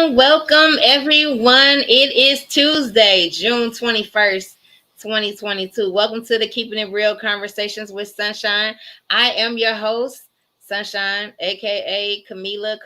Welcome everyone. It is Tuesday, June 21st, 2022. Welcome to the Keeping It Real Conversations with Sunshine. I am your host, Sunshine, aka Camila,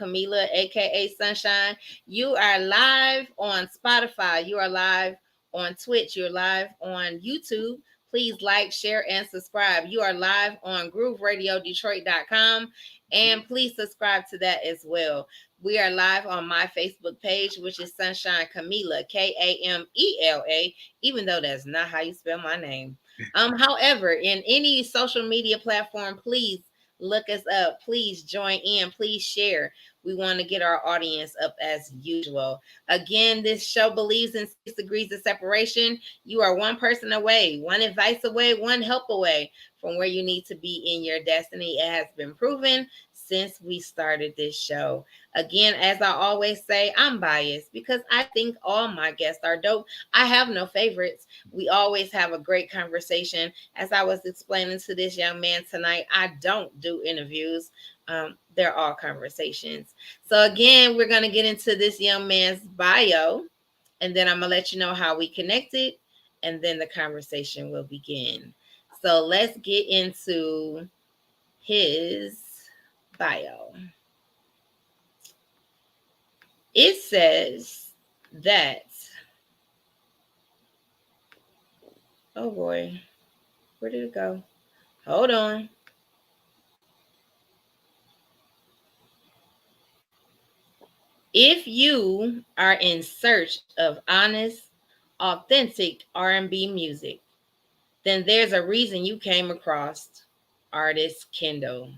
aka Sunshine. You are live on Spotify. You are live on Twitch. You're live on YouTube. Please like, share, and subscribe. You are live on GrooveRadioDetroit.com. And please subscribe to that as well. We are live on my Facebook page, which is Sunshine Camila, Kamela, even though that's not how you spell my name. However, in any social media platform, please look us up. Please join in. Please share. We want to get our audience up as usual. Again, this show believes in 6 degrees of separation. You are one person away, one advice away, one help away from where you need to be in your destiny. It has been proven since we started this show. Again, as I always say, I'm biased because I think all my guests are dope. I have no favorites. We always have a great conversation. As I was explaining to this young man tonight, I don't do interviews. They're all conversations. So again, we're going to get into this young man's bio, and then I'm going to let you know how we connected, and then the conversation will begin. So let's get into his bio. It says that, oh boy, where did it go? Hold on. If you are in search of honest, authentic R&B music, then there's a reason you came across artist Kendall.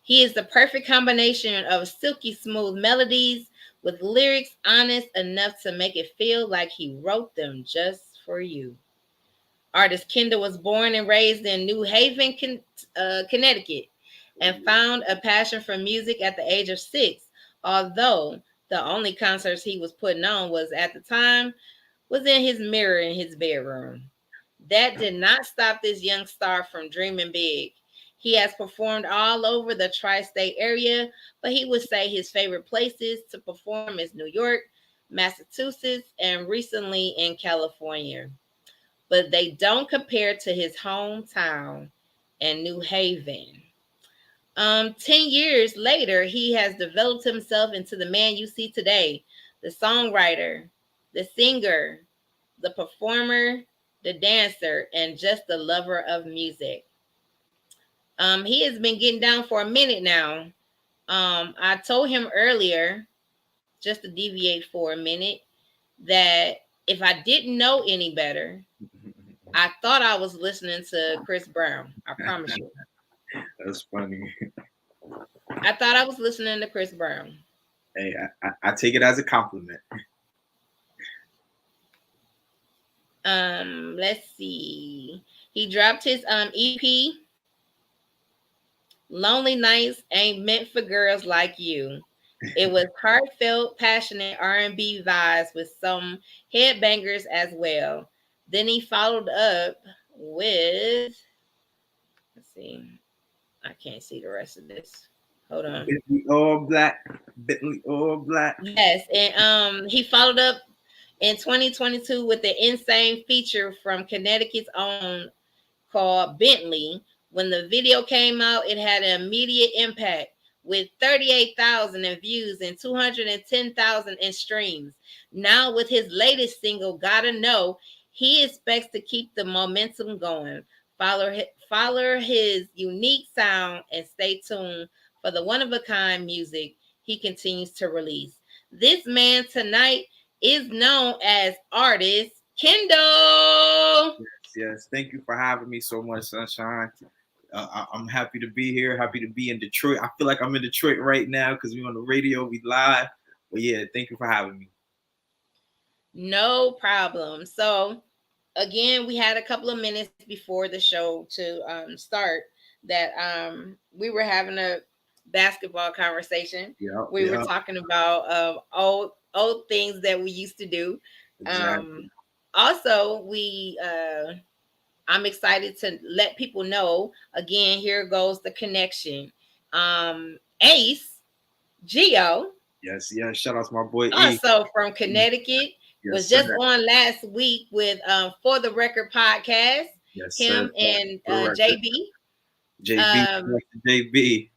He is the perfect combination of silky smooth melodies with lyrics honest enough to make it feel like he wrote them just for you. Artist Kendall was born and raised in New Haven, Connecticut, and found a passion for music at the age of 6, although the only concerts he was putting on was at the time was in his mirror in his bedroom. That did not stop this young star from dreaming big. He has performed all over the tri-state area, but he would say his favorite places to perform is New York, Massachusetts, and recently in California. But they don't compare to his hometown in New Haven. 10 years later, he has developed himself into the man you see today, the songwriter, the singer, the performer, the dancer, and just the lover of music. He has been getting down for a minute now. I told him earlier, just to deviate for a minute, that if I didn't know any better, I thought I was listening to Chris Brown. I promise you. That's funny. I thought I was listening to Chris Brown. Hey, I take it as a compliment. Let's see. He dropped his EP, Lonely Nights Ain't Meant for Girls Like You. It was heartfelt, passionate R&B vibes with some headbangers as well. Then he followed up with, let's see, I can't see the rest of this. Hold on. Bentley all black. Bentley all black. Yes, and he followed up in 2022 with the insane feature from Connecticut's own called Bentley. When the video came out, it had an immediate impact with 38,000 in views and 210,000 in streams. Now with his latest single, Gotta Know, he expects to keep the momentum going. Follow his unique sound and stay tuned for the one-of-a-kind music he continues to release. This man tonight is known as artist Kendall. Yes. Thank you for having me so much, Sunshine. I'm happy to be here. Happy to be in Detroit. I feel like I'm in Detroit right now because we're on the radio. We live. But yeah, thank you for having me. No problem. So, again, we had a couple of minutes before the show to start that we were having a basketball conversation. Yeah, We were yeah, talking about old things that we used to do. exactly. Also, I'm excited to let people know again. Here goes the connection. Ace Geo, Yes, yes. Shout out to my boy A. also from Connecticut, was Yes, sir. just on last week with For the Record podcast. Yes, sir. Him and For the record. JB. JB, Um, JB.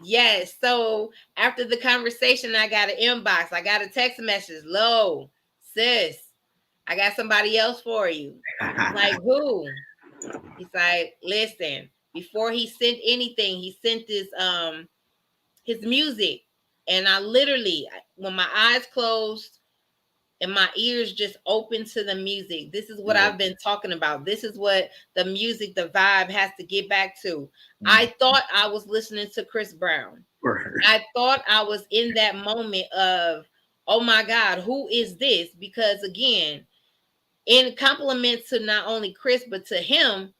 yes. So after the conversation, I got an inbox. I got a text message. Low, sis, I got somebody else for you. I'm like, who? He's like, listen. Before he sent anything, he sent his music, and I literally, when my eyes closed and my ears just open to the music. This is what Yeah. I've been talking about. This is what the music, the vibe has to get back to. Mm. I thought I was listening to Chris Brown. I thought I was in that moment of, oh my God, who is this? Because again, in compliment to not only Chris, but to him,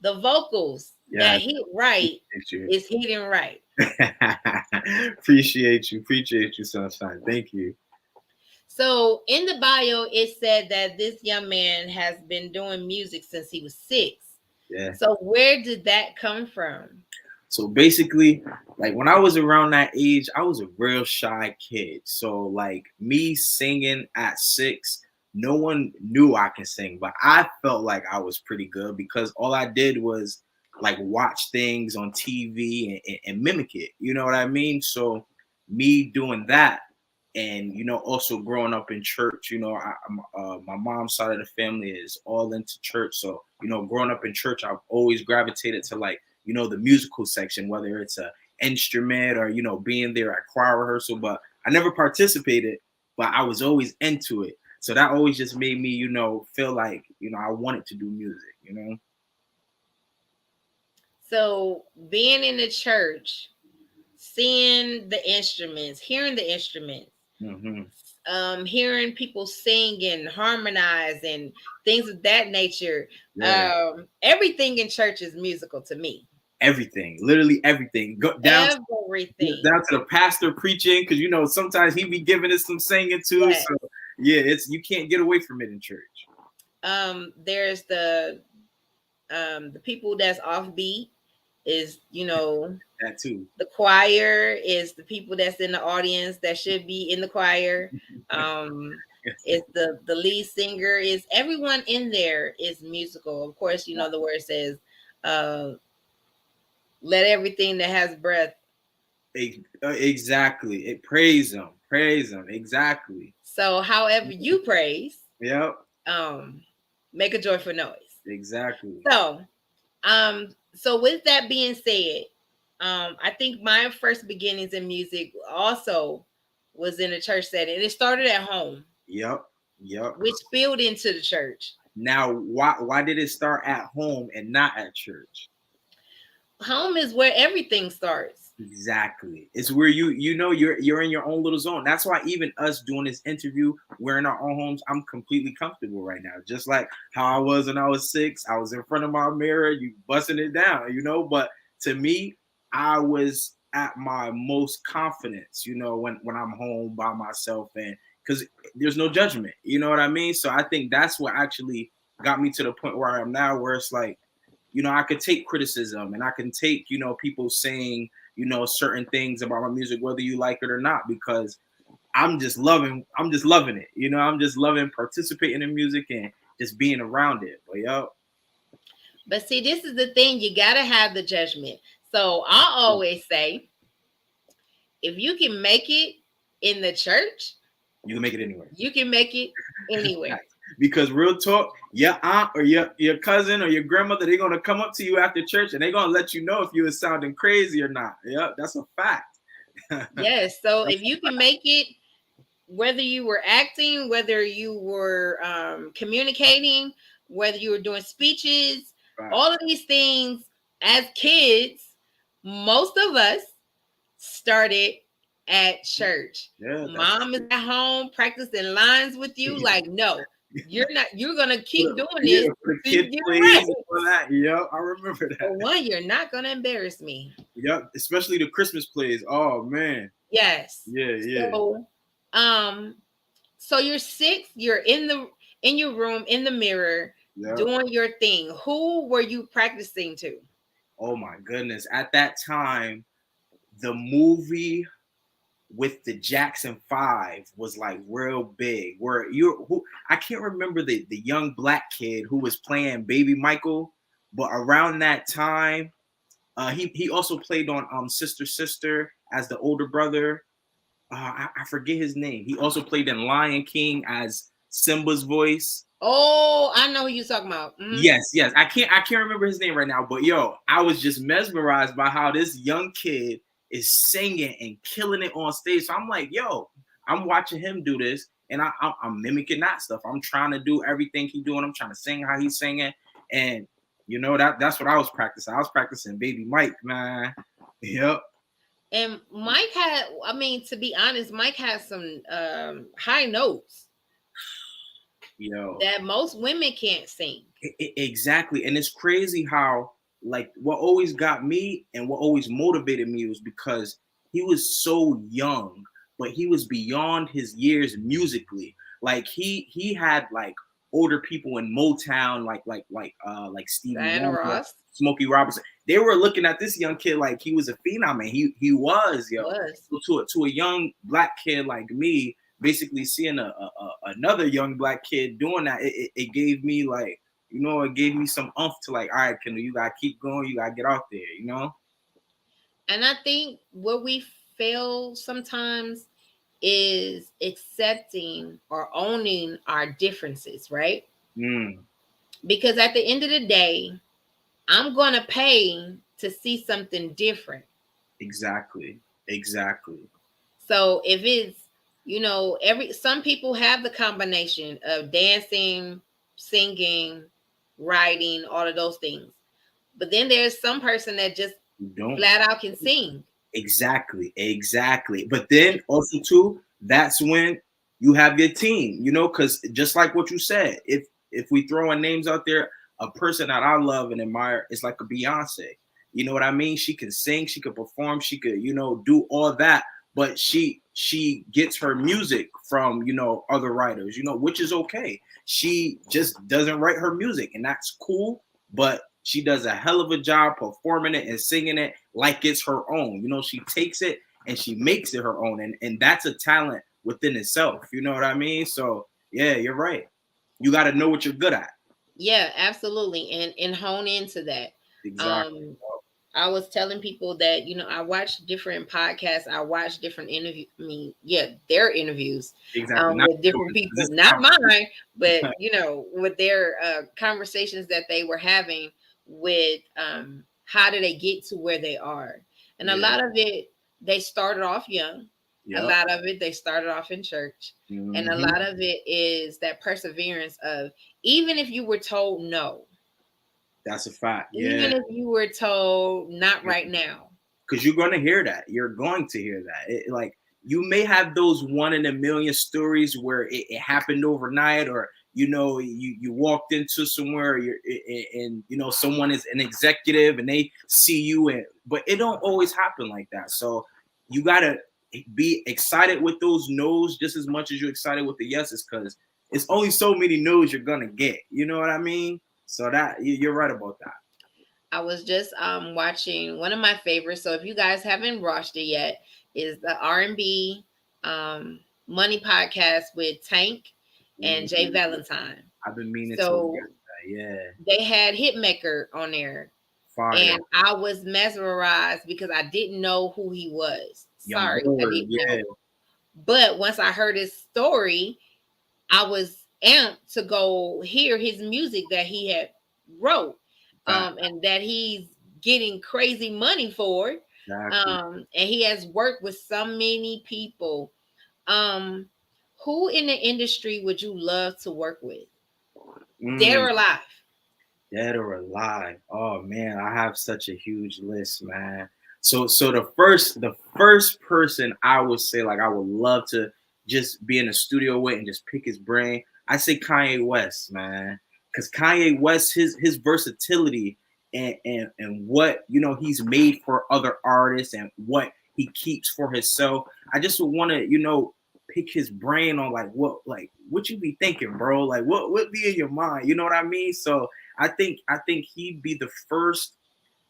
the vocals that hit right is hitting right. Appreciate you, Sunshine. Thank you. So in the bio, it said that this young man has been doing music since he was 6. Yeah. So where did that come from? So basically, like when I was around that age, I was a real shy kid. So like me singing at 6, no one knew I can sing, but I felt like I was pretty good because all I did was like watch things on TV and mimic it. You know what I mean? So me doing that, and also growing up in church, my mom's side of the family is all into church. So growing up in church, I've always gravitated to like the musical section, whether it's a instrument or being there at choir rehearsal. But I never participated, but I was always into it. So that always just made me feel like I wanted to do music. So being in the church, seeing the instruments, hearing the instruments, hearing people sing and harmonize and things of that nature. Yeah. Everything in church is musical to me. Everything, literally everything. Go down everything down to the pastor preaching, because sometimes he be giving us some singing too. Yes. So yeah, you can't get away from it in church. There's the people that's offbeat is that too. The choir is the people that's in the audience that should be in the choir. It's the lead singer. Is everyone in there is musical. Of course, the word says, let everything that has breath. Exactly. It praise him. Exactly. So however you praise, yep. Make a joyful noise. Exactly. So with that being said, I think my first beginnings in music also was in a church setting. It started at home. Yep. Which spilled into the church. Now, why did it start at home and not at church? Home is where everything starts. Exactly. It's where you're in your own little zone. That's why even us doing this interview, we're in our own homes. I'm completely comfortable right now. Just like how I was when I was 6. I was in front of my mirror, you busting it down, But to me, I was at my most confidence, when I'm home by myself, and because there's no judgment, you know what I mean? So I think that's what actually got me to the point where I am now, where it's like, I could take criticism and I can take, people saying, certain things about my music, whether you like it or not, because I'm just loving it. I'm just loving participating in music and just being around it. But see, this is the thing, you gotta have the judgment. So I always say, if you can make it in the church, you can make it anywhere. You can make it anywhere. Because real talk, your aunt or your cousin or your grandmother, they're gonna come up to you after church and they're gonna let you know if you are sounding crazy or not. Yeah, that's a fact. Yes. So if you can make it, whether you were acting, whether you were communicating, whether you were doing speeches, right, all of these things as kids, most of us started at church. Yeah, that's Mom is at home practicing lines with you. Like, no, you're not. You're gonna keep doing yeah, this for the till you kid get it right. plays and all that. Yep, I remember For that. one, you're not gonna embarrass me. Yep, especially the Christmas plays. Oh man. Yes. Yeah, yeah. So, um, so you're 6. You're in your room in the mirror Yep. doing your thing. Who were you practicing to? Oh my goodness. At that time, the movie with the Jackson Five was like real big. Where you who I can't remember the young black kid who was playing Baby Michael, but around that time, he also played on Sister Sister as the older brother. I forget his name. He also played in Lion King as Simba's voice. Oh, I know who you're talking about. Yes, yes. I can't remember his name right now, but yo, I was just mesmerized by how this young kid is singing and killing it on stage. So I'm like, yo, I'm watching him do this, and I'm mimicking that stuff. I'm trying to do everything he's doing. I'm trying to sing how he's singing, and that's what I was practicing. I was practicing Baby Mike, man. Yep. And Mike had, I mean, to be honest, Mike has some high notes Yo, that most women can't sing. exactly. And it's crazy how, like, what always got me and what always motivated me was because he was so young, but he was beyond his years musically. Like he had like older people in Motown, like Stevie Diana Wonder, Ross Smokey Robinson. They were looking at this young kid like he was a phenom, and he was, yo. was. So to a young black kid like me, basically seeing another young black kid doing that, it gave me like, it gave me some umph to like, all right, Kendall, you gotta keep going, you gotta get out there. And I think what we fail sometimes is accepting or owning our differences, right? Mm, Because at the end of the day, I'm going to pay to see something different. exactly, exactly. So if it's, every some people have the combination of dancing, singing, writing, all of those things. But then there's some person that just You don't. flat out can sing. Exactly, exactly. But then also too, that's when you have your team, because just like what you said, if we throwing names out there, a person that I love and admire is like a Beyonce. You know what I mean? She can sing, she could perform, she could, do all that, but she gets her music from, other writers, which is okay. She just doesn't write her music, and that's cool, but she does a hell of a job performing it and singing it like it's her own. She takes it and she makes it her own. And that's a talent within itself. You know what I mean? So yeah, you're right. You got to know what you're good at. Yeah, absolutely. And hone into that. Exactly. Um I was telling people that, I watch different podcasts, I watch different their interviews Exactly. Not with different yours, 'cause people, this is not competition. mine, but with their conversations that they were having with how do they get to where they are. And a Yeah. lot of it, they started off young. A Yep. lot of it, they started off in church. And a Hmm. lot of it is that perseverance of, even if you were told no, That's a fact. Yeah. even if you were told not right now. Because you're going to hear that. You're going to hear that. Like, you may have those one in a million stories where it happened overnight, or you walked into somewhere, and someone is an executive and they see you, but it don't always happen like that. So you gotta be excited with those no's just as much as you're excited with the yeses, because it's only so many no's you're gonna get. You know what I mean? So that you're right about that. I was just watching one of my favorites. So if you guys haven't watched it yet, is the R&B um, Money podcast with Tank and Jay Ooh, Valentine. I've been meaning to look So at that. Yeah, they had Hitmaker on there, fire, and I was mesmerized because I didn't know who he was. young Sorry, I boy. didn't Yeah, know. But once I heard his story, I was amped to go hear his music that he had wrote, fact, and that he's getting crazy money for. exactly. And he has worked with so many people. Um, who in the industry would you love to work with, dead Mm, or alive? Dead or alive. Oh man, I have such a huge list, man. So the first person I would say like I would love to just be in the studio with and just pick his brain. I say Kanye West, man. Cause Kanye West, his versatility and what he's made for other artists and what he keeps for himself. I just would want to, pick his brain on like what you be thinking, bro. Like what be in your mind? You know what I mean? So I think he'd be the first.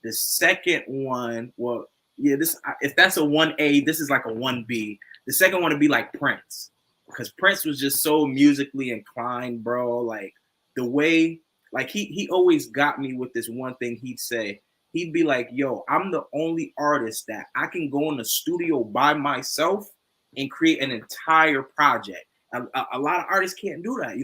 The second one, well, yeah, this if that's a 1A, this is like a 1B. The second one would be like Prince, because Prince was just so musically inclined, bro. Like the way, like he always got me with this one thing he'd say. He'd be like, "Yo, I'm the only artist that I can go in the studio by myself and create an entire project." A lot of artists can't do that,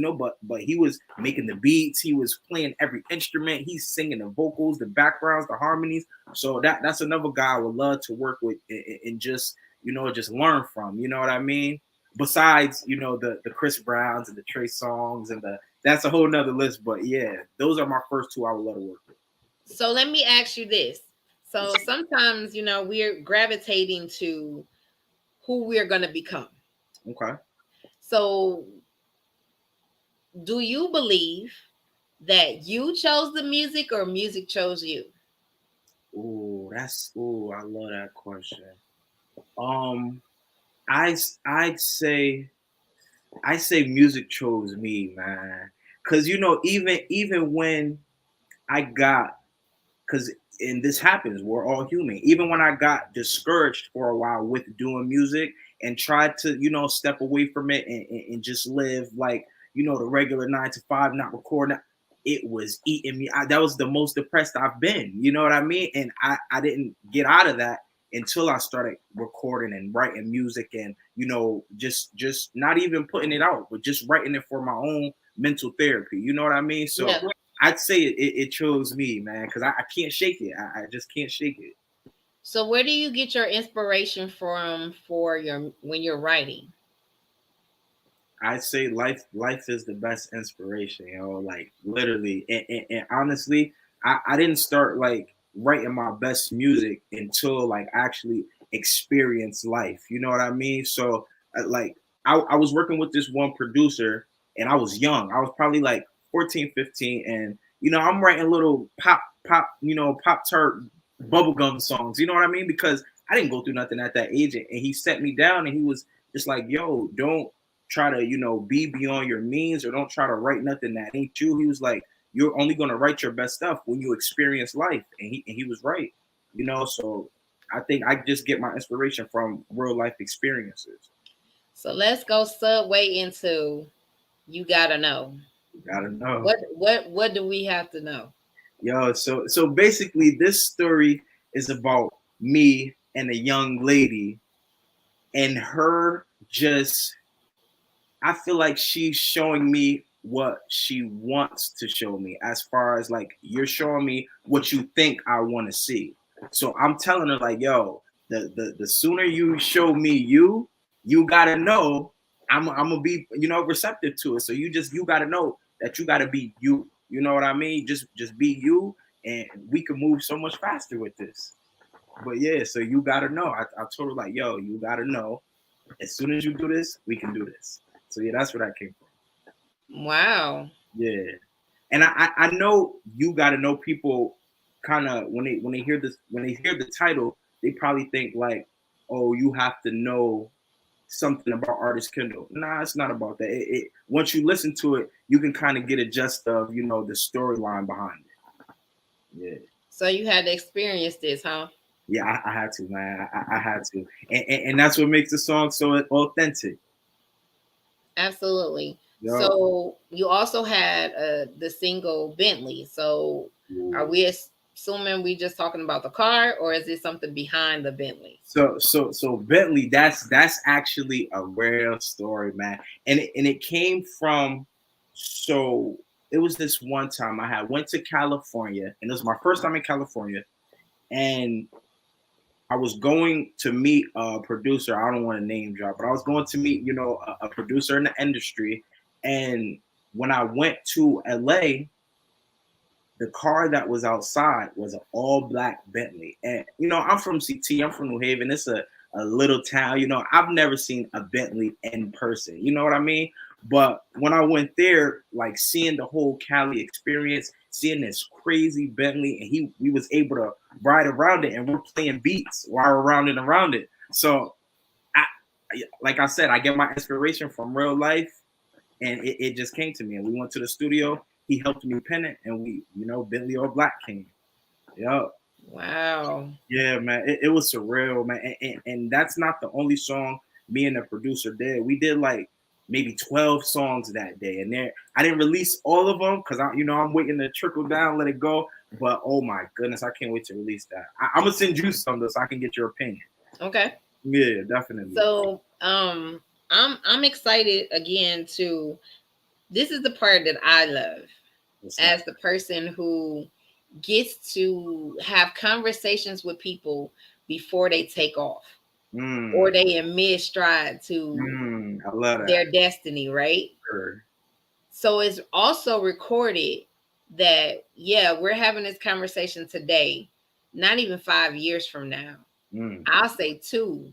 but he was making the beats, he was playing every instrument, he's singing the vocals, the backgrounds, the harmonies. So that's another guy I would love to work with and just just learn from. You know what I mean? Besides, the Chris Browns and the Trey Songs and the that's a whole nother list. But yeah, those are my first two I would love to work with. So let me ask you this. So sometimes, we're gravitating to who we're going to become. Okay. So do you believe that you chose the music or music chose you? I love that question. Um, I I'd say music chose me, man. Cause even when I got, cause and this happens, we're all human. Even when I got discouraged for a while with doing music and tried to step away from it and just live like the regular 9 to 5, not recording. It was eating me. That was the most depressed I've been. You know what I mean? And I didn't get out of that until I started recording and writing music and just not even putting it out, but just writing it for my own mental therapy. You know what I mean? So Yeah. I'd say it chose me, man, because I can't shake it. I just can't shake it. So where do you get your inspiration from for your when you're writing? I'd say life is the best inspiration, like literally. And honestly, I didn't start like writing my best music until like actually experience life. You know what I mean? So like I was working with this one producer and I was young. I was probably like 14, 15, and I'm writing little pop tart bubblegum songs. You know what I mean? Because I didn't go through nothing at that age. And he set me down and he was just like, yo, don't try to be beyond your means, or don't try to write nothing that ain't you. He was like, you're only going to write your best stuff when you experience life. And he was right. So I think I just get my inspiration from real life experiences. So let's go subway into you gotta know. You gotta know. What do we have to know? Yo, so basically this story is about me and a young lady and her just, I feel like she's showing me what she wants to show me, as far as like you're showing me what you think I want to see. So I'm telling her like, yo, the sooner you show me you gotta know I'm gonna be receptive to it. So you gotta know that you gotta be you. You know what I mean? Just be you, and we can move so much faster with this. But yeah, so you gotta know. I told her like, yo, you gotta know. As soon as you do this, we can do this. So yeah, that's where that came from. Wow. Yeah, and I know you got to know people kind of when they hear this, when they hear the title, they probably think like, oh, you have to know something about artist Kendall. Nah, it's not about that. Once you listen to it, you can kind of get a gist of the storyline behind it. Yeah. So you had to experience this, huh? Yeah, I had to, man. I had to, and that's what makes the song so authentic. Absolutely. Yo, So you also had the single Bentley. So are we assuming we just talking about the car, or is it something behind the Bentley? so Bentley, that's actually a real story, man. And it came from, so it was this one time I had went to California, and it was my first time in California, and I was going to meet a producer. I don't want to name drop, but I was going to meet, a producer in the industry. And when I went to LA, the car that was outside was an all black Bentley. And I'm from CT, I'm from New Haven. It's a little town. I've never seen a Bentley in person. You know what I mean? But when I went there, like seeing the whole Cali experience, seeing this crazy Bentley, and we was able to ride around it, and we're playing beats while we're around and around it. So like I said, I get my inspiration from real life, and it just came to me. And we went to the studio. He helped me pen it, and Bentley All Black came. Yep. Wow. Yeah, man. It was surreal, man. And that's not the only song me and the producer did. We did like maybe 12 songs that day, and I didn't release all of them because I'm waiting to trickle down, let it go. But oh my goodness, I can't wait to release that. I'm gonna send you some though, so I can get your opinion. Okay. Yeah, definitely. So I'm excited again to. This is the part that I love as the person who gets to have conversations with people before they take off or they in mid stride to I love that. their destiny, right? Sure. So it's also recorded that, yeah, we're having this conversation today, not even 5 years from now. I'll say 2.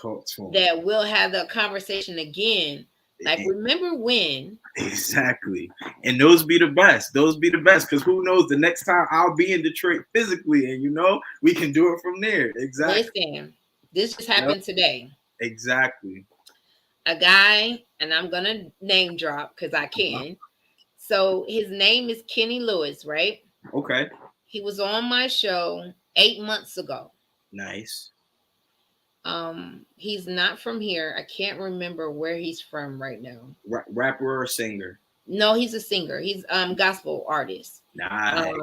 Talk to them. That we'll have the conversation again. Like, remember when? Exactly. And those be the best. Those be the best. Because who knows, the next time I'll be in Detroit physically, and we can do it from there. Exactly. Listen, this just happened today. Exactly. A guy, and I'm going to name drop because I can. So his name is Kenny Lewis, right? Okay. He was on my show 8 months ago. Nice. He's not from here. I can't remember where he's from right now. Rapper or singer? No, he's a singer. He's gospel artist. Nice.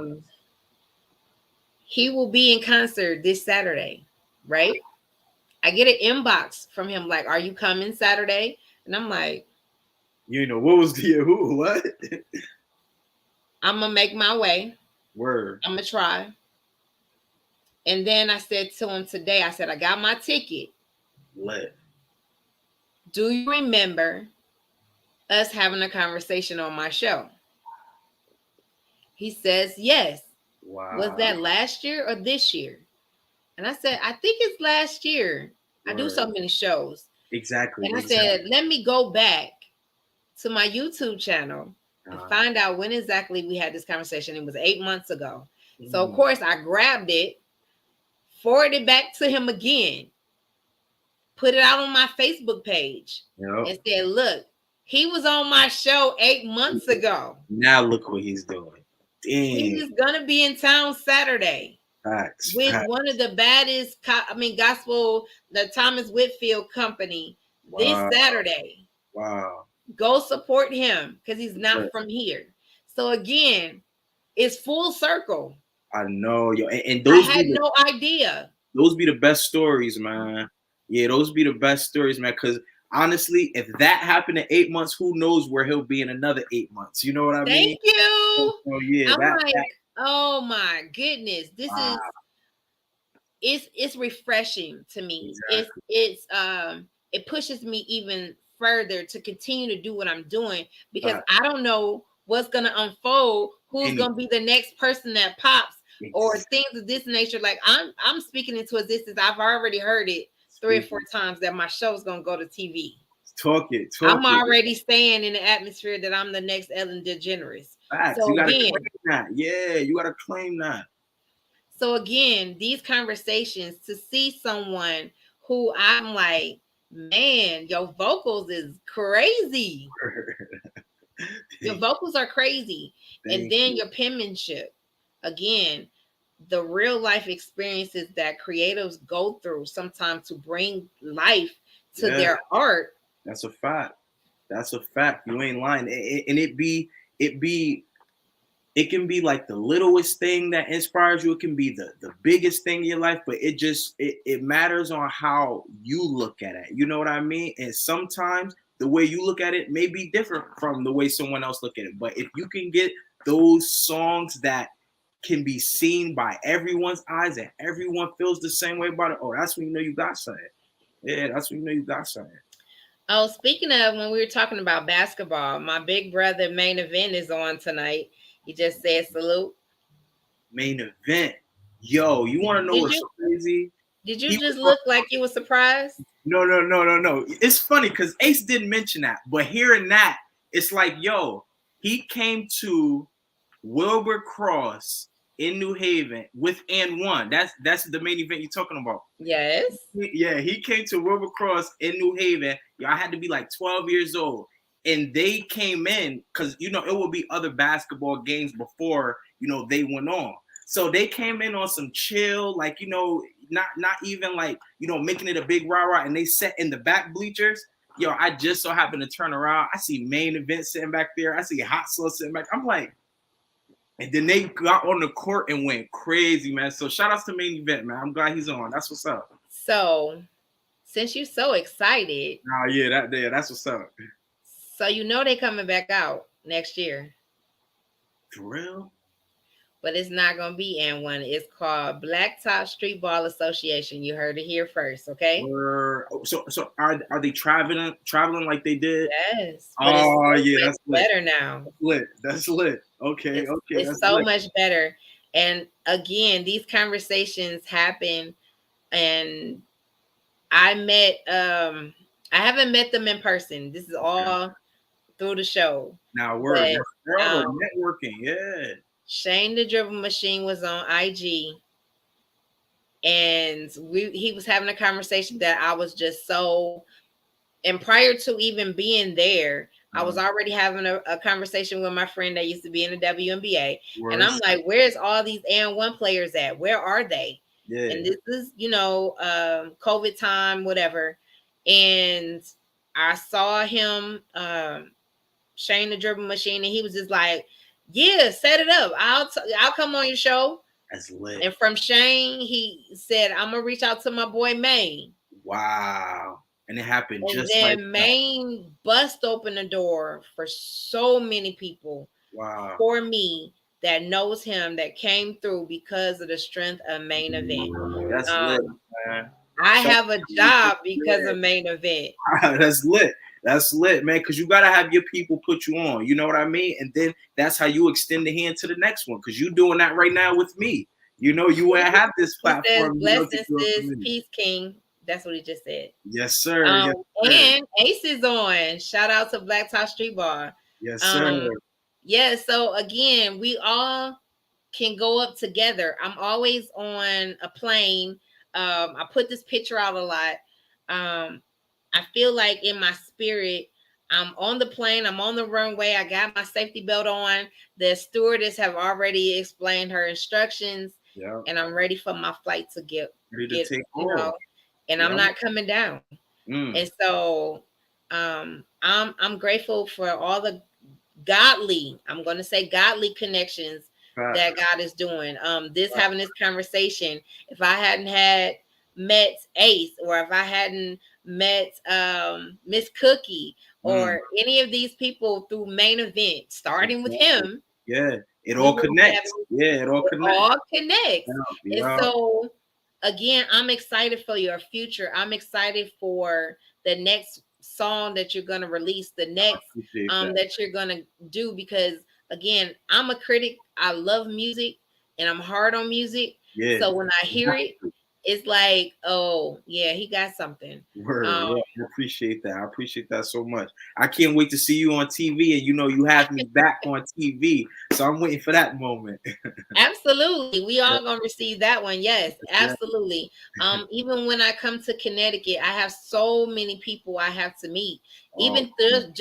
He will be in concert this Saturday, right? I get an inbox from him like, "Are you coming Saturday?" And I'm like, what was the what? I'm gonna make my way. Word. I'm gonna try. And then I said to him today, I said, I got my ticket. Lit. Do you remember us having a conversation on my show? He says, yes. Wow. Was that last year or this year? And I said, I think it's last year. Word. I do so many shows. Exactly. And I said, let me go back to my YouTube channel and find out when exactly we had this conversation. It was 8 months ago. So, of course, I grabbed it, forwarded it back to him again, put it out on my Facebook page, and said, look, he was on my show 8 months ago. Now look what he's doing. Dang. He's going to be in town Saturday. Facts. With one of the baddest, gospel, the Thomas Whitfield Company this Saturday. Wow. Go support him because he's not from here. So again, it's full circle. I know, yo, and those I had no idea. Those be the best stories, man. Yeah, those be the best stories, man. Because honestly, if that happened in 8 months, who knows where he'll be in another 8 months? You know what I mean? Thank you. So, yeah, I'm oh my goodness, this is it's refreshing to me. Exactly. It pushes me even further to continue to do what I'm doing because I don't know what's gonna unfold, who's gonna be the next person that pops or things of this nature. Like I'm speaking into existence. I've already heard it 3 or 4 times that my show's gonna go to TV. Talk it. I'm already staying in the atmosphere that I'm the next Ellen DeGeneres. Facts. So you gotta claim that. Yeah, you gotta claim that. So again, these conversations, to see someone who I'm like, man, your vocals is crazy. Your vocals are crazy. And then your penmanship. Again, the real life experiences that creatives go through sometimes to bring life to their art. That's a fact. That's a fact. You ain't lying. And it can be like the littlest thing that inspires you. It can be the biggest thing in your life, but it matters on how you look at it. You know what I mean? And sometimes the way you look at it may be different from the way someone else look at it. But if you can get those songs that can be seen by everyone's eyes and everyone feels the same way about it, oh, that's when you know you got something. Yeah, that's when you know you got something. Oh, speaking of, when we were talking about basketball, my big brother Main Event is on tonight. He just said salute. Main event. Yo, you want to know Did what's you so crazy? did you He just was look like you were surprised? no. It's funny because Ace didn't mention that, but hearing that, it's like, yo, he came to Wilbur Cross in New Haven with and one. That's the main event you're talking about. Yes. Yeah, he came to Wilbur Cross in New Haven. I had to be like 12 years old. And they came in because, it would be other basketball games before, they went on. So they came in on some chill, like, not even like, making it a big rah-rah. And they sat in the back bleachers. Yo, I just so happened to turn around. I see main event sitting back there. I see hot sauce sitting back. I'm like, and then they got on the court and went crazy, man. So shout outs to main event, man. I'm glad he's on. That's what's up. So, since you're so excited, Oh yeah, that's what's up. so they coming back out next year. For real? But it's not gonna be N1. It's called Blacktop Streetball Association. You heard it here first, okay? So are they traveling like they did? Yes. But it's Oh so yeah, much that's lit. better now. That's lit. That's lit. Okay, It's that's so lit. much better. And again, these conversations happen, and I haven't met them in person. This is all through the show. Now word. But Networking, yeah. Shane the Dribble Machine was on IG, and he was having a conversation that I was just so. And prior to even being there, I was already having a conversation with my friend that used to be in the WNBA, and I'm like, "Where's all these N1 players at? Where are they?" Yeah. And this is, COVID time, whatever. And I saw him, Shane the Dribble Machine, and he was just like, "Yeah, set it up. I'll come on your show." That's lit. And from Shane, he said, "I'm gonna reach out to my boy Maine." Wow. And it happened And just then like Maine bust open the door for so many people. Wow. For me that knows him, that came through because of the strength of Main Event. That's lit, man. I have a job because of Main Event. That's lit. That's lit, man. Because you gotta have your people put you on. You know what I mean? And then that's how you extend the hand to the next one. Because you're doing that right now with me. You wouldn't have this platform. Blessings, sis, peace, king. That's what he just said. Yes, sir. Yes, sir. And Ace is on. Shout out to Blacktop Street Bar. Yes, sir. Yeah. So again, we all can go up together. I'm always on a plane. I put this picture out a lot. I feel like in my spirit, I'm on the plane. I'm on the runway. I got my safety belt on. The stewardess have already explained her instructions. Yeah. And I'm ready for my flight to get take off. And I'm not coming down. And so I'm grateful for all the godly, I'm going to say godly connections that God is doing. Having this conversation, if I hadn't had met Ace, or if I hadn't met Miss Cookie, or any of these people through Main Event, starting with him. Yeah, it all connects. It all connects. Yeah. And so again, I'm excited for your future. I'm excited for the next song that you're going to release, the next that you're going to do, because again, I'm a critic. I love music and I'm hard on music. Yeah. So when I hear it, it's like, oh yeah, he got something. I appreciate that. I appreciate that so much. I can't wait to see you on TV, and you have me back on TV. So I'm waiting for that moment. Absolutely. We all gonna receive that one. Yes, absolutely. Even when I come to Connecticut, I have so many people I have to meet. Even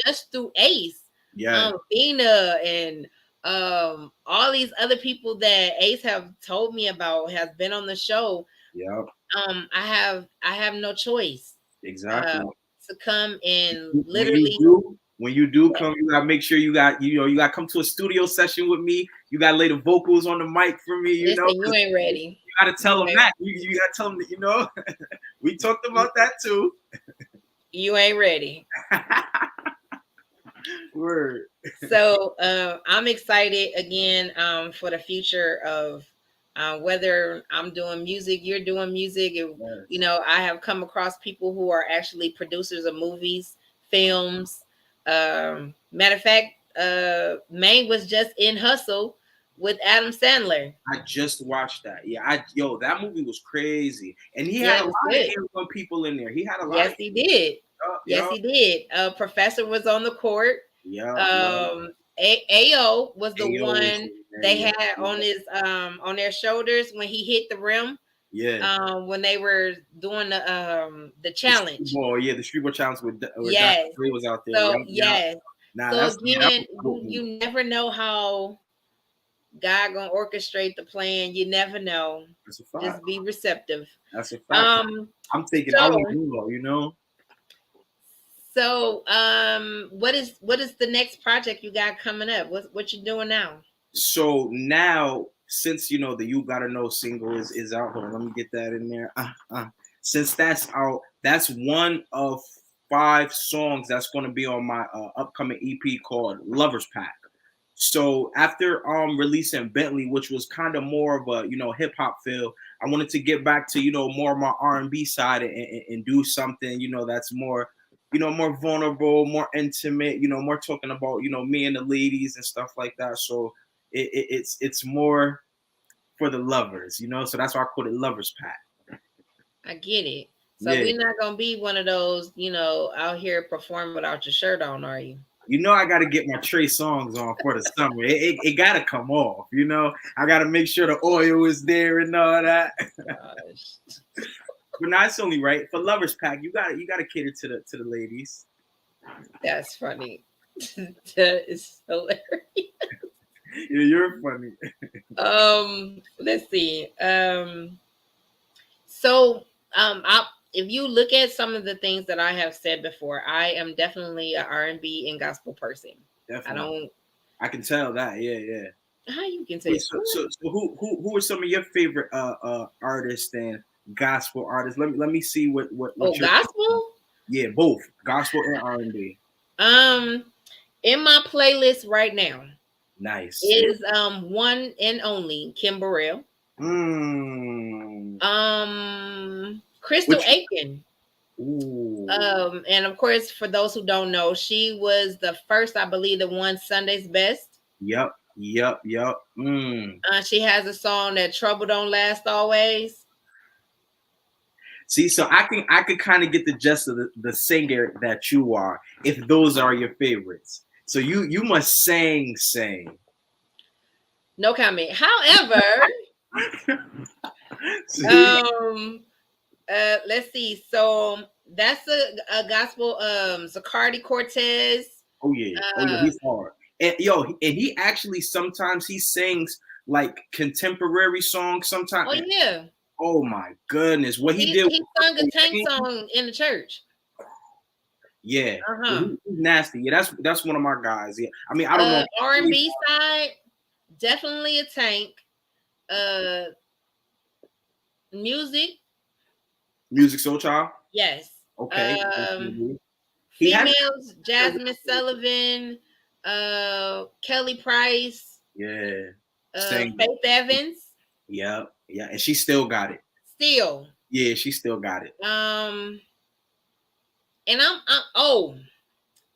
just through Ace. Yeah. Bina and all these other people that Ace have told me about, has been on the show. Yeah. I have no choice. Exactly. To come and literally when you do come, you gotta make sure you gotta come to a studio session with me. You gotta lay the vocals on the mic for me. You ain't ready. You gotta tell them that. You gotta tell them that. We talked about that too. You ain't ready. Word. So I'm excited again for the future of whether I'm doing music, you're doing music. I have come across people who are actually producers of movies, films. Matter of fact, Maine was just in Hustle with Adam Sandler. I just watched that. Yeah, that movie was crazy, and he Yeah, had a it was lot of good. A1 people in there. He had a lot Yes, of he did. Yes, yo, he did. Professor was on the court. yo. AO was the Ayo was one in there. they Yeah, had on his on their shoulders when he hit the rim. yeah. When they were doing the The street challenge. ball, yeah, the street ball challenge with where Dr. Yes. Dre was out there. So Yep, yep. yes. Nah, So that again, was a dope you movie. never know how God gonna orchestrate the plan. You never know. That's a fact. Just be receptive. That's a fact. Um. I So want more, you know. what is the next project you got coming up? What you doing now? So now, since the "You Gotta Know" single is out, hold on, let me get that in there. Since that's out, that's one of 5 songs that's going to be on my upcoming EP called "Lovers Pack." So after releasing Bentley, which was kind of more of a hip hop feel, I wanted to get back to more of my R&B side and do something that's more more vulnerable, more intimate, more talking about me and the ladies and stuff like that. So it's more for the lovers, so that's why I call it Lovers Pack. I get it. So Yeah, we're not gonna be one of those, out here performing without your shirt on, are you? I got to get my Trey songs on for the summer. It got to come off, I got to make sure the oil is there and all that. Gosh, But no, it's only right for Lovers Pack. You got to cater to the ladies. that's funny. That is hilarious. Yeah, you're funny. Let's see. So if you look at some of the things that I have said before, I am definitely an R&B and gospel person. I Definitely, don't. I can tell that. Yeah, yeah. How you can say Wait, so who are some of your favorite artists and gospel artists? Let me see what you're. gospel? Yeah, both gospel and R&B. Um, in my playlist right now Nice. is one and only Kim Burrell. Mm. Crystal Which? Aiken. Ooh. And of course, for those who don't know, she was the first, I believe, that won Sunday's Best. Yep. Mm. She has a song that "Trouble Don't Last Always." See, so I could kind of get the gist of the singer that you are, if those are your favorites. So you must sing. No comment. However, See? let's see. So that's a gospel. Zacardi Cortez. Oh yeah, he's hard. And he actually sometimes he sings like contemporary songs. Sometimes, Oh yeah, oh my goodness, what he did. he sung a Tank song in the church. Yeah, he's nasty. Yeah, that's one of my guys. Yeah, I mean I don't know R&B side, definitely a Tank. Music Soul Child. yes. Okay. He had Females, Jasmine Sullivan, Kelly Price, yeah, Faith Evans. Yeah, and she still got it. Still. Yeah, she still got it. And I'm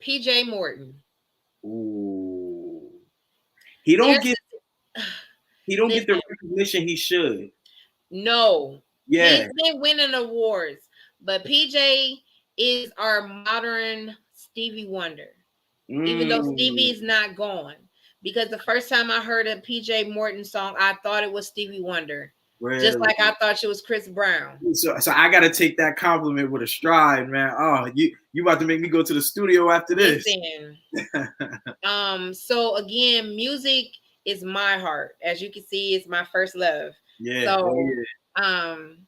PJ Morton. Ooh, he don't get the recognition he should. No, yeah, he's been winning awards, but PJ is our modern Stevie Wonder. Even though Stevie is not gone, because the first time I heard a PJ Morton song, I thought it was Stevie Wonder. Really? Just like I thought it was Chris Brown. So I got to take that compliment with a stride, man. Oh, you about to make me go to the studio after this. Listen. So again, music is my heart. As you can see, it's my first love. Yeah. So I'm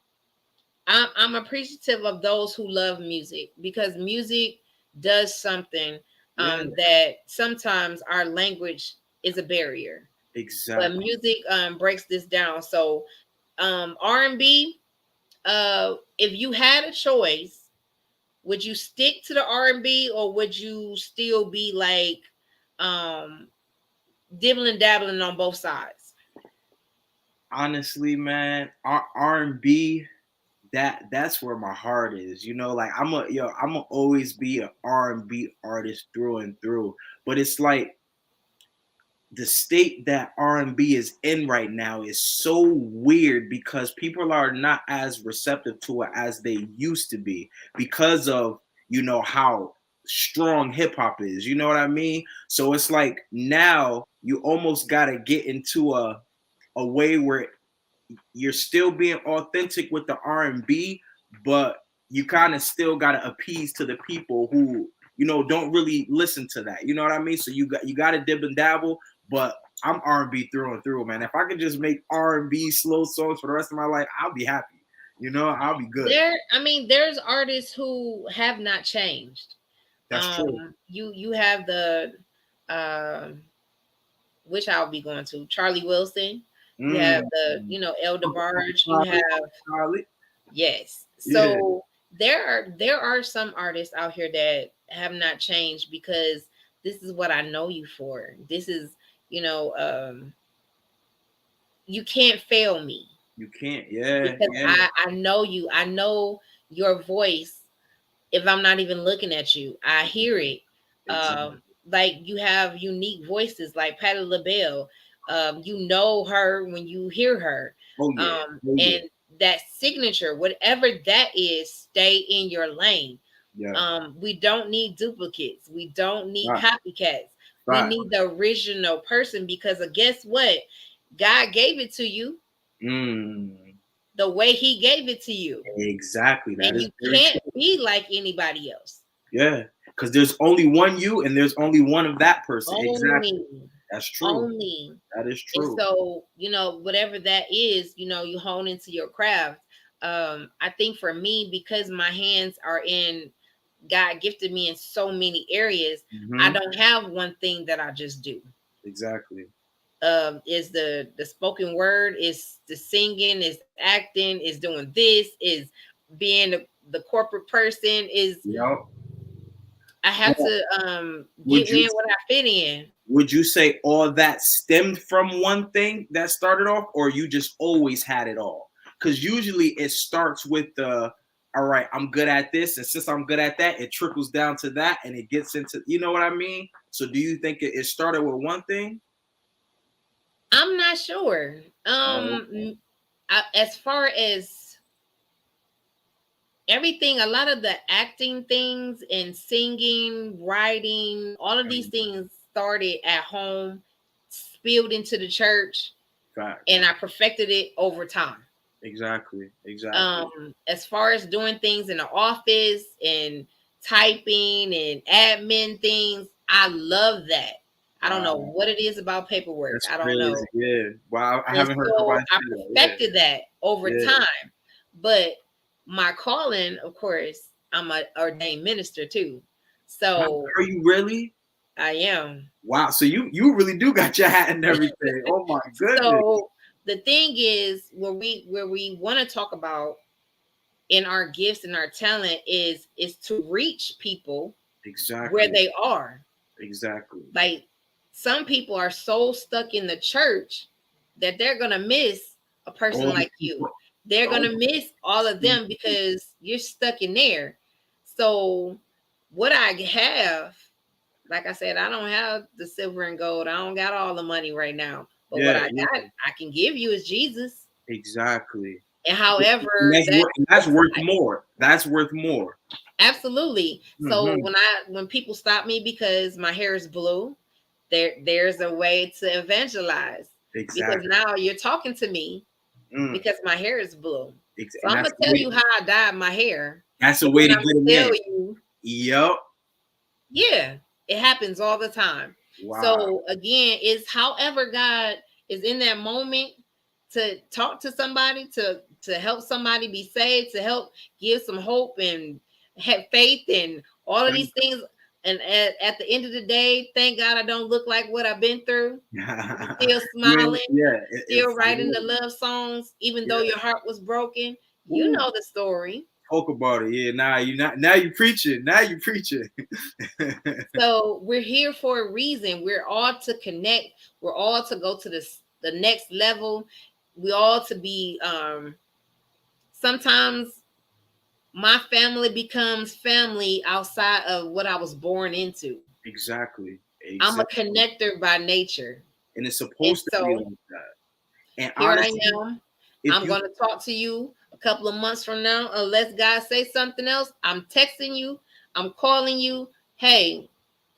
appreciative of those who love music, because music does something that sometimes our language is a barrier. Exactly. But music breaks this down. So R&B, if you had a choice, would you stick to the R&B, or would you still be like dibbling dabbling on both sides? Honestly, man, R&B, that's where my heart is. Like I'm gonna always be an R&B artist through and through. But it's like the state that R&B is in right now is so weird because people are not as receptive to it as they used to be because of, how strong hip hop is. You know what I mean? So it's like now you almost got to get into a way where you're still being authentic with the R&B, but you kind of still got to appease to the people who don't really listen to that. You know what I mean? So you got to dib and dabble, but I'm R&B through and through, man. If I could just make R&B slow songs for the rest of my life, I'll be happy. I'll be good. There's artists who have not changed. That's true. You have the which I'll be going to Charlie Wilson. You have the El DeBarge. You have Charlie. Yes. So there are some artists out here that have not changed because this is what I know you for. This is, you can't fail me. You can't, because I know you. I know your voice. If I'm not even looking at you, I hear it. Exactly. Like you have unique voices, like Patti LaBelle. You know her when you hear her. Oh yeah. And that signature, whatever that is, stay in your lane. Yeah. We don't need duplicates. We don't need Right. copycats. Right. We need the original person because guess what? God gave it to you the way he gave it to you. Exactly. That and is you can't be like anybody else. Yeah. Because there's only one you and there's only one of that person. Exactly. That's true. Only. That is true. And so, whatever that is, you hone into your craft. I think for me, because my hands are in, God gifted me in so many areas, I don't have one thing that I just do. Exactly. Is the spoken word, is the singing, is acting, is doing this, is being the corporate person, is I have to get in what I fit in. Would you say all that stemmed from one thing that started off, or you just always had it all? Because usually it starts with all right, I'm good at this, and since I'm good at that, it trickles down to that, and it gets into, you know what I mean? So do you think it started with one thing? I'm not sure. As far as everything, a lot of the acting things and singing, writing, all of these things started at home, spilled into the church, and I perfected it over time. Exactly. As far as doing things in the office and typing and admin things, I love that. I don't know what it is about paperwork. I don't know. Yeah. Wow. I haven't heard nobody I perfected that over time. But my calling, of course, I'm an ordained minister too. So are you really? I am. Wow. So you really do got your hat and everything. Oh my goodness. So the thing is, where we want to talk about in our gifts and our talent is to reach people where they are. Exactly. Like some people are so stuck in the church that they're gonna miss a person like you. They're gonna miss all of them because you're stuck in there. So what I have, like I said, I don't have the silver and gold. I don't got all the money right now. But what I got, I can give you is Jesus. Exactly. And however, that's worth more. That's worth more. Absolutely. So when people stop me because my hair is blue, there's a way to evangelize. Because now you're talking to me because my hair is blue. So I'm gonna tell you how I dyed my hair. That's a way to get it in. Yep. Yeah, it happens all the time. Wow. So again, it's however God is in that moment to talk to somebody, to help somebody be saved, to help give some hope and have faith and all of these things. And at the end of the day, thank God I don't look like what I've been through. Still smiling, still writing the love songs, even though your heart was broken. You know the story. Talk about it. Yeah, now you preaching. Now you preaching. So we're here for a reason. We're all to connect. We're all to go to the next level. We all to be sometimes my family becomes family outside of what I was born into. Exactly. I'm a connector by nature. and it's And supposed to be so like that. And here I honestly, am. if I'm you going to talk to you a couple of months from now, unless God say something else. I'm texting you. I'm calling you. Hey,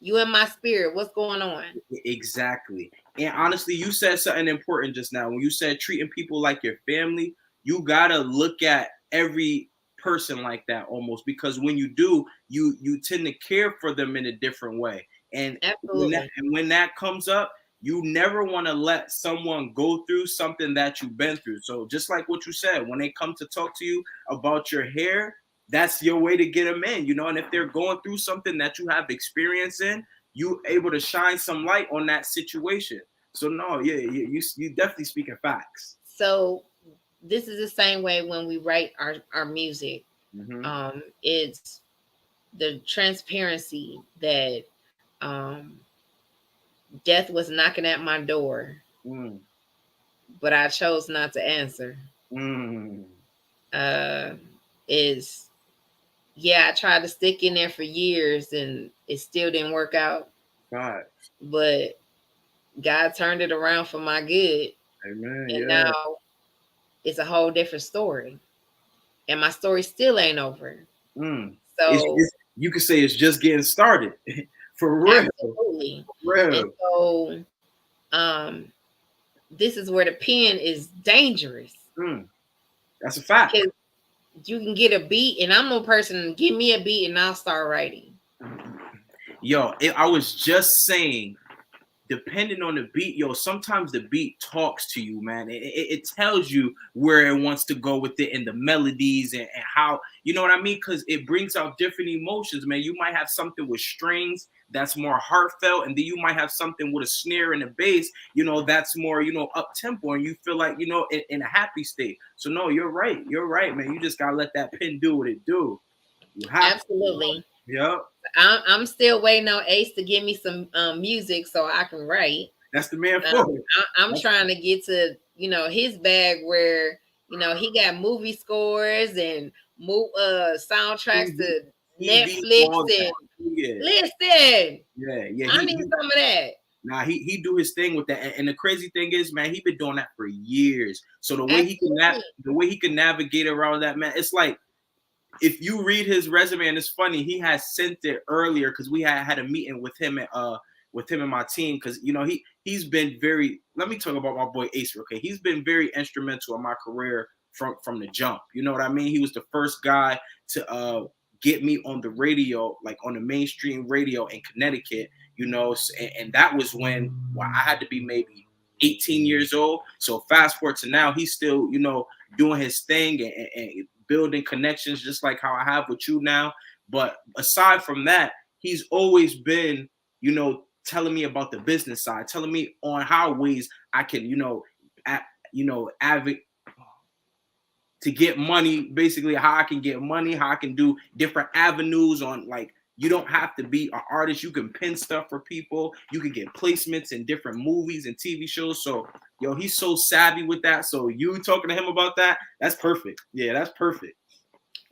you in my spirit. What's going on? exactly, and honestly, you said something important just now when you said treating people like your family. You gotta look at every person like that almost, because when you do, you tend to care for them in a different way. And Absolutely. when that comes up, you never want to let someone go through something that you've been through. So just like what you said, when they come to talk to you about your hair, that's your way to get them in, and if they're going through something that you have experience in, you able to shine some light on that situation. So no, yeah, you definitely speaking facts. So this is the same way when we write our music. Mm-hmm. It's the transparency that um, death was knocking at my door, Mm. but I chose not to answer. Mm. Uh, is yeah, I tried to stick in there for years and it still didn't work out, God. but God turned it around for my good, Amen. and Yeah. now it's a whole different story, and my story still ain't over. Mm. So You could say it's just getting started. For real. absolutely, For and real. so um, this is where the pen is dangerous Mm. That's a fact. because you can get a beat, and I'm a person. Give me a beat, and I'll start writing. Yo, I was just saying, depending on the beat, sometimes the beat talks to you, man. It tells you where it wants to go with it, and the melodies, and how, you know what I mean? Because it brings out different emotions, man. You might have something with strings that's more heartfelt, and then you might have something with a snare and a bass, that's more, up tempo, and you feel like, in a happy state. So no, you're right, man. You just gotta let that pen do what it do. You have to. Absolutely. Yep. I'm still waiting on Ace to give me some music so I can write. That's the man for it. I'm trying to get to his bag where he got movie scores and soundtracks TV, to TV, Netflix all that. and Yeah, listen. yeah. I need some of that. Nah, he do his thing with that. And the crazy thing is, man, he been doing that for years. So Absolutely. the way he can navigate around that, man, it's like, if you read his resume, and it's funny, he has sent it earlier because we had a meeting with him and my team, because he's been very, let me talk about my boy Ace, okay? He's been very instrumental in my career from the jump. You know what I mean? He was the first guy to get me on the radio, like on the mainstream radio in Connecticut, and that was when, well, I had to be maybe 18 years old. So fast forward to now, he's still, doing his thing, and building connections just like how I have with you now. But aside from that, he's always been, telling me about the business side, telling me on how ways I can, advocate to get money, basically how I can get money, how I can do different avenues on, like, you don't have to be an artist. You can pin stuff for people. You can get placements in different movies and TV shows. So, he's so savvy with that. So you talking to him about that, that's perfect. Yeah, that's perfect.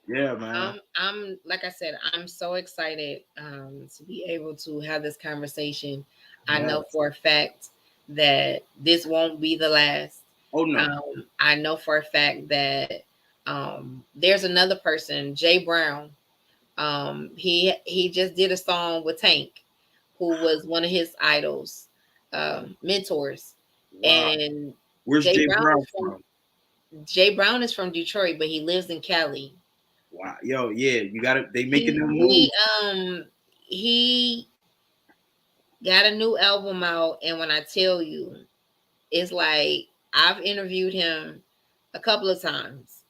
Yeah, man. I'm like I said, I'm so excited to be able to have this conversation. I Yeah. know for a fact that this won't be the last. Oh no. I know for a fact that there's another person, Jay Brown. He just did a song with Tank, who was one of his idols, mentors, Wow. and Where's Jay Jay Brown Brown is from from? Jay Brown is from Detroit, but he lives in Cali. Wow. Yo, yeah, you gotta, they making He them he moves. um he got a new album out, and when I tell you, it's like I've interviewed him a couple of times,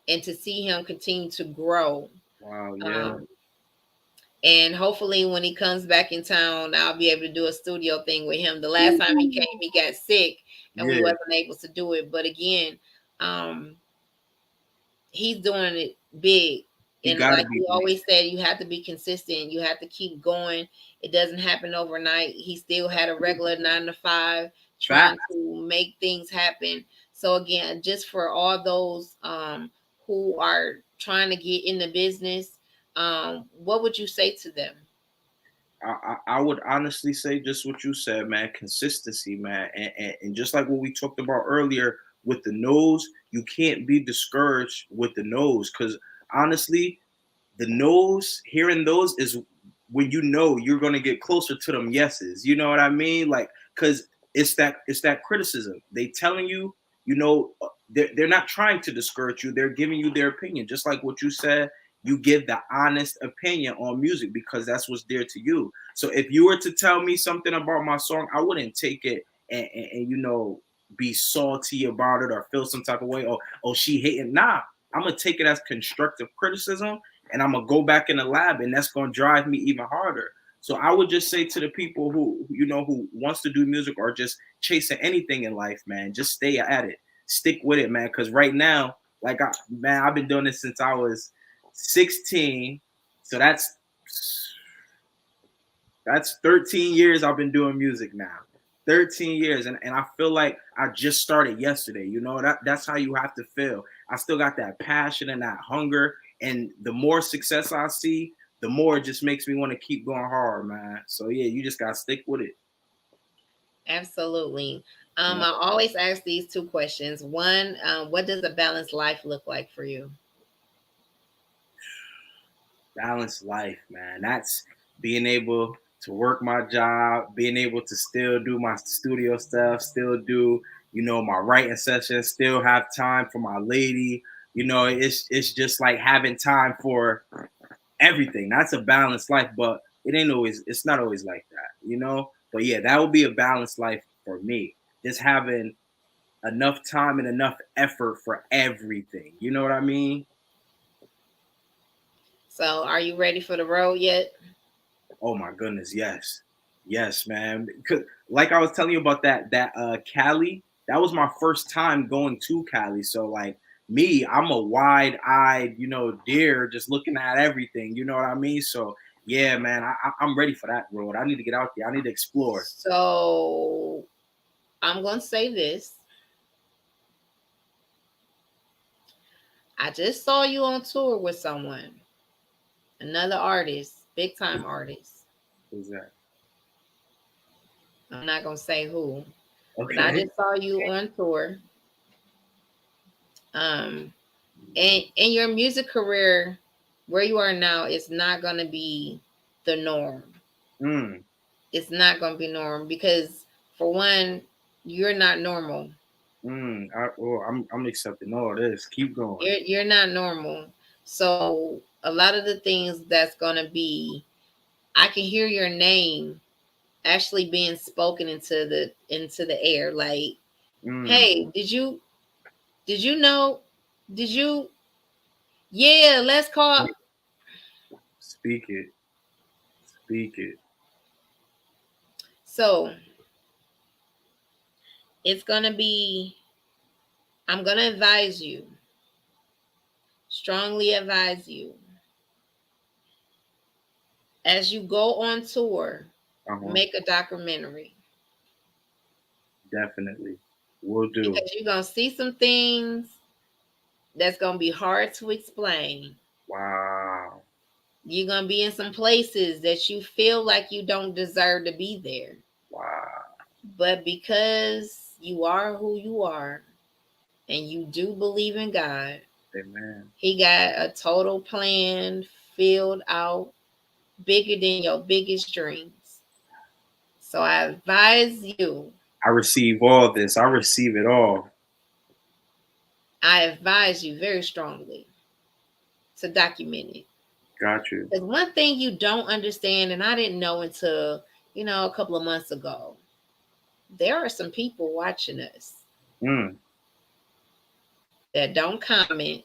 and to see him continue to grow, Wow, yeah. um, and hopefully when he comes back in town, I'll be able to do a studio thing with him. The last time he came, he got sick, and we Yeah. wasn't able to do it. But again, um, he's doing it big. He And gotta like be we big. always said, you have to be consistent. You have to keep going. It doesn't happen overnight. He still had a regular 9 to 5 trying Facts. to make things happen. So again, just for all those who are trying to get in the business, what would you say to them? I would honestly say just what you said, man. Consistency, man, and just like what we talked about earlier with the no's, you can't be discouraged with the no's because honestly, the no's, hearing those is when you know you're gonna get closer to them yeses. You know what I mean? Like, cause it's that criticism. They telling you, they're not trying to discourage you. They're giving you their opinion, just like what you said. You give the honest opinion on music because that's what's dear to you. So if you were to tell me something about my song, I wouldn't take it and be salty about it or feel some type of way. Oh, she hating. Nah, I'm gonna take it as constructive criticism and I'm gonna go back in the lab, and that's gonna drive me even harder. So I would just say to the people who wants to do music or just chasing anything in life, man, just stay at it, stick with it, man. Because right now, I've been doing this since I was 16, so that's 13 years I've been doing music now. 13 years. And I feel like I just started yesterday. That's how you have to feel. I still got that passion and that hunger. And the more success I see, the more it just makes me want to keep going hard, man. So yeah, you just gotta stick with it. Absolutely. Yeah. I always ask these two questions. One, what does a balanced life look like for you? Balanced life, man. That's being able to work my job, being able to still do my studio stuff, still do, my writing sessions, still have time for my lady. It's just like having time for everything. That's a balanced life, but it's not always like that. But yeah, that would be a balanced life for me. Just having enough time and enough effort for everything. You know what I mean? So, are you ready for the road yet? Oh my goodness, yes. Yes, man. 'Cause like I was telling you about that Cali, that was my first time going to Cali. So like me, I'm a wide-eyed, deer just looking at everything. You know what I mean? So yeah, man, I'm ready for that road. I need to get out there. I need to explore. So, I'm going to say this. I just saw you on tour with someone, another artist, big time artist. Who's that? I'm not going to say who, but I Okay. just saw you on tour. Um, and in your music career, where you are now, is not going to be the norm. Mm, It's not going to be norm because, for one, you're not normal. I'm accepting all this. Keep going. You're not normal. So a lot of the things that's going to be, I can hear your name actually being spoken into the air. Like, Mm, hey, did you know? Did you? Yeah, let's call. speak it. Speak it. So it's gonna be. I'm gonna advise you, strongly advise you, as you go on tour, Uh-huh. make a documentary Definitely. Will do. because you're gonna see some things that's gonna be hard to explain. Wow. You're gonna be in some places that you feel like you don't deserve to be there. Wow. But because you are who you are and you do believe in God, Amen. He got a total plan filled out bigger than your biggest dreams. So I advise you, I receive all this. I receive it all. I advise you very strongly to document it. Got you. Because one thing you don't understand, and I didn't know until, a couple of months ago, there are some people watching us Mm. that don't comment,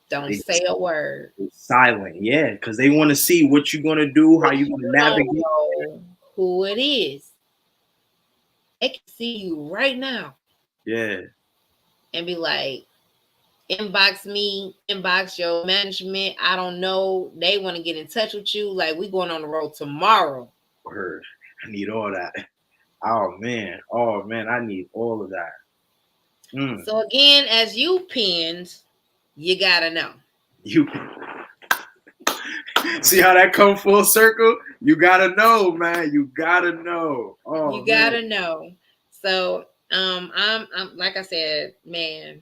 don't They say a word. silent. Yeah, because they want to see what you're gonna do, how But you're you gonna don't navigate. know who it is. They can see you right now Yeah. and be like, inbox me, inbox your management. I don't know. They want to get in touch with you. Like, we going on the road tomorrow. Word. I need all that. Oh man. Oh man. I need all of that. Mm. So again, as you pinned, you gotta know. You See how that come full circle? You gotta know, man. You gotta know. Oh You man. gotta know. So, I'm like I said, man,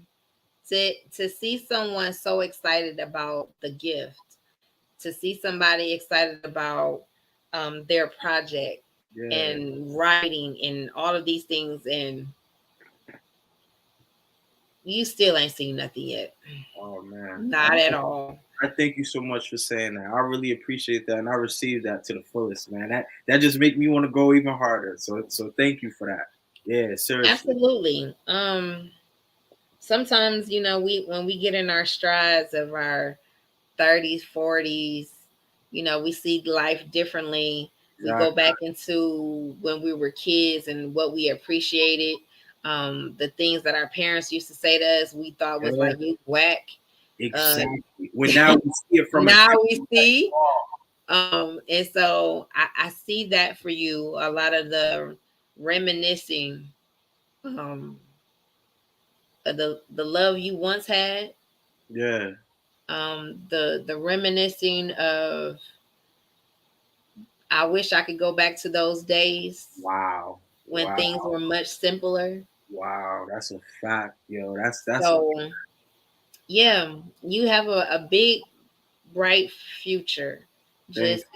to see someone so excited about the gift, to see somebody excited about their project Yeah. and writing and all of these things, and you still ain't seen nothing yet. Oh man. Not at all. I thank you so much for saying that. I really appreciate that, and I received that to the fullest, man. That just make me want to go even harder. So thank you for that. Yeah, seriously. Absolutely. Sometimes, we when we get in our strides of our 30s, 40s, we see life differently. We go Exactly. back into when we were kids and what we appreciated. The things that our parents used to say to us, we thought was Yeah, like you whack. Uh, exactly. When now we see it from a now different we like, see. oh, And so I see that for you, a lot of the reminiscing, um, of the love you once had, yeah. the reminiscing of I wish I could go back to those days Wow. when Wow. things were much simpler. Wow. That's a fact, yo. That's a So yeah, you have a big bright future. thing. Just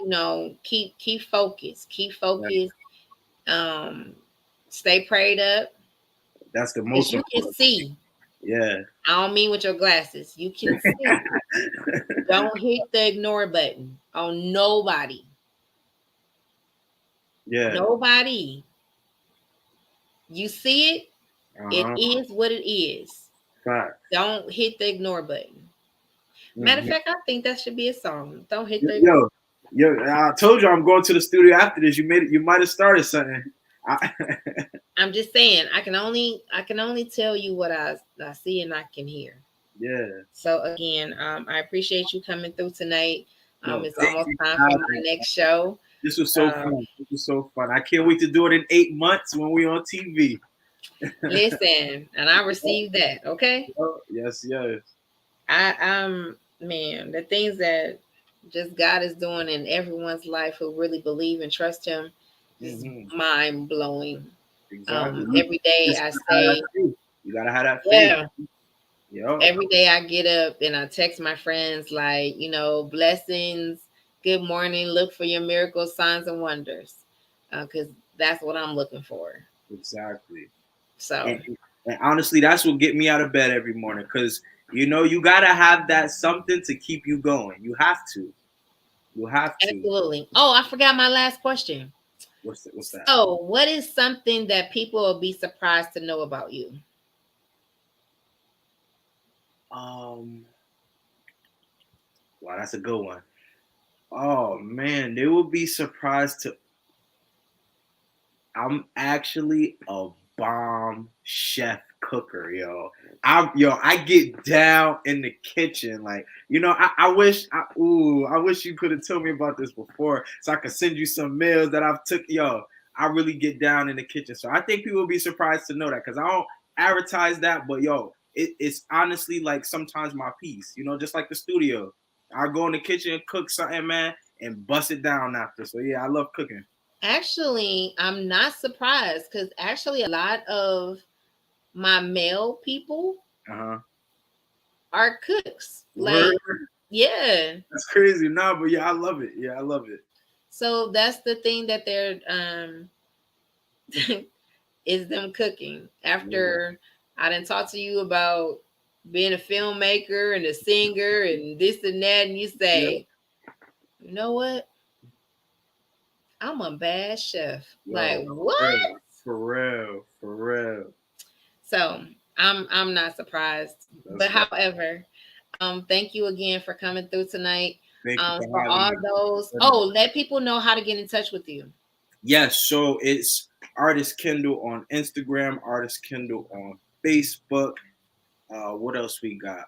keep focused. Keep focused. Um, stay prayed up That's the because most you can important. see. Yeah. I don't mean with your glasses. You can see. Don't hit the ignore button on nobody. Yeah. Nobody. You see it. It Uh-huh. is what it is. Fact. Don't hit the ignore button. Matter of Mhm. fact, I think that should be a song. Don't hit Yo, the ignore. yo, yo, I told you I'm going to the studio after this. You made it. You might have started something. I, I'm just saying I can only tell you what I see and I can hear. yeah. So again, I appreciate you coming through tonight. Yo, It's thank almost you time for for having my me. next show. This was so Um, fun. This was so fun. I can't wait to do it in 8 months when we on TV. Listen, and I received that. Okay, Yes, yes. man, the things that just God is doing in everyone's life who really believe and trust Him is Hmm. mind blowing. Exactly. Every day Just I gotta have that say, faith. You gotta have that faith. yeah. Yo. Every day I get up and I text my friends like, blessings, good morning, look for your miracles, signs and wonders, because that's what I'm looking for. Exactly. So And honestly, that's what get me out of bed every morning. Cause you gotta have that something to keep you going. You have to. You have to. absolutely. Oh, I forgot my last question. What's that? So, what is something that people will be surprised to know about you? Um. Wow, that's a good one. Oh man, they will be surprised to. I'm actually a bomb chef cooker, yo. I get down in the kitchen, like I wish you could have told me about this before, so I could send you some meals that I've took, yo. I really get down in the kitchen, so I think people will be surprised to know that because I don't advertise that, but yo, it's honestly like sometimes my piece, just like the studio. I go in the kitchen and cook something, man, and bust it down after. So yeah, I love cooking. Actually, I'm not surprised because actually a lot of my male people Uh huh. are cooks. Word. Like, yeah. That's crazy. Nah, but yeah, I love it. Yeah, I love it. So that's the thing that they're is them cooking. Yeah. After I didn't talk to you about being a filmmaker and a singer and this and that, and you Yeah. say, you know what? I'm a bad chef. Yo, Like for what? real. For real. For real. So I'm not surprised. That's But right. however, thank you again for coming through tonight. Thank you for For having all me. those, let people know how to get in touch with you. Yes, so it's Artist Kendall on Instagram, Artist Kendall on Facebook. What else we got?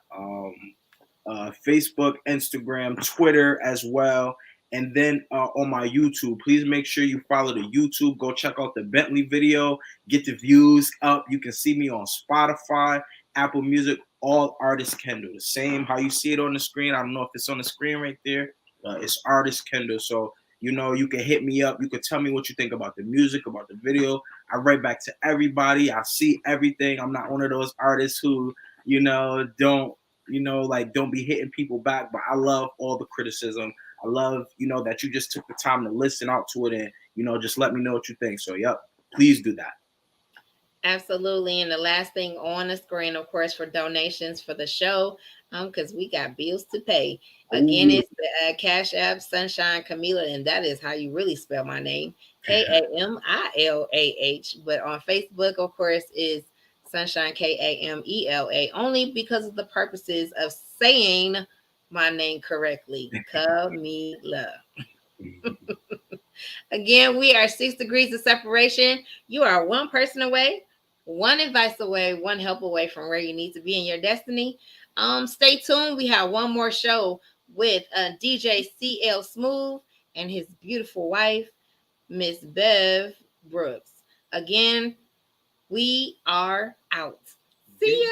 Facebook, Instagram, Twitter as well. And then on my YouTube, please make sure you follow the YouTube. Go check out the Bentley video, get the views up. You can see me on Spotify, Apple Music, all Artist Kendall. The same how you see it on the screen. I don't know if it's on the screen right there. It's artist Kendall. So you can hit me up. You can tell me what you think about the music, about the video. I write back to everybody. I see everything. I'm not one of those artists who don't like don't be hitting people back. But I love all the criticism. I love that you just took the time to listen out to it and just let me know what you think. So yep, please do that. Absolutely. And the last thing on the screen, of course, for donations for the show, because we got bills to pay. Again, Ooh. it's the Cash App Sunshine Camila, and that is how you really spell my name, Kamilah. But on Facebook, of course, is Sunshine Kamela, only because of the purposes of saying my name correctly, Camila. Again, we are 6 degrees of separation. You are one person away, one advice away, one help away from where you need to be in your destiny. Stay tuned. We have one more show with DJ CL Smooth and his beautiful wife, Miss Bev Brooks. Again, we are out. See ya.